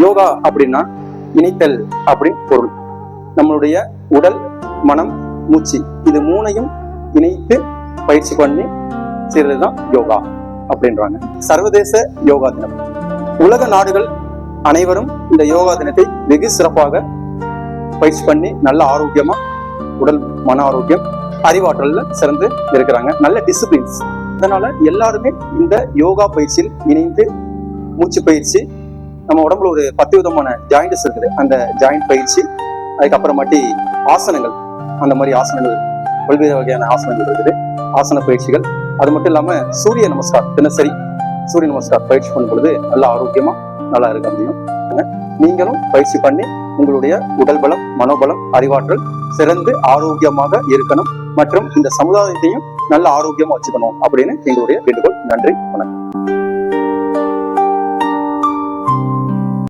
யோகா அப்படின்னா இணைத்தல் அப்படின்னு பொருள். நம்மளுடைய உடல், மனம், மூச்சு இது மூணையும் இணைத்து பயிற்சி பண்ணி செய்யறதுதான் யோகா அப்படின்றாங்க. சர்வதேச யோகா தினம். உலக நாடுகள் அனைவரும் இந்த யோகா தினத்தை வெகு சிறப்பாக பயிற்சி பண்ணி நல்ல ஆரோக்கியமா உடல், மன ஆரோக்கியம், அறிவாற்றல்ல சிறந்து இருக்கிறாங்க. நல்ல டிசிப்ளின்ஸ். அதனால எல்லாருமே இந்த யோகா பயிற்சியில் இணைந்து மூச்சு பயிற்சி, நம்ம உடம்புல ஒரு 10 விதமான ஜாயிண்ட்ஸ் இருக்குது, அந்த ஜாயிண்ட் பயிற்சி, அதுக்கப்புறமாட்டி ஆசனங்கள், அந்த மாதிரி ஆசனங்கள், பல்வேறு வகையான ஆசனங்கள் இருக்குது, ஆசன பயிற்சிகள். அது மட்டும் இல்லாம சூரிய நமஸ்கார், தினசரி சூரிய நமஸ்கார் பயிற்சி பண்ணும் பொழுது நல்ல ஆரோக்கியமா நல்லா இருக்க முடியும். நீங்களும் பயிற்சி பண்ணி உங்களுடைய உடல் பலம், மனோபலம், அறிவாற்றல் சிறந்து ஆரோக்கியமாக இருக்கணும் மற்றும் இந்த சமுதாயத்தையும் நல்ல ஆரோக்கியமா வச்சுக்கணும் அப்படின்னு எங்களுடைய வேண்டுகோள். நன்றி, வணக்கம்.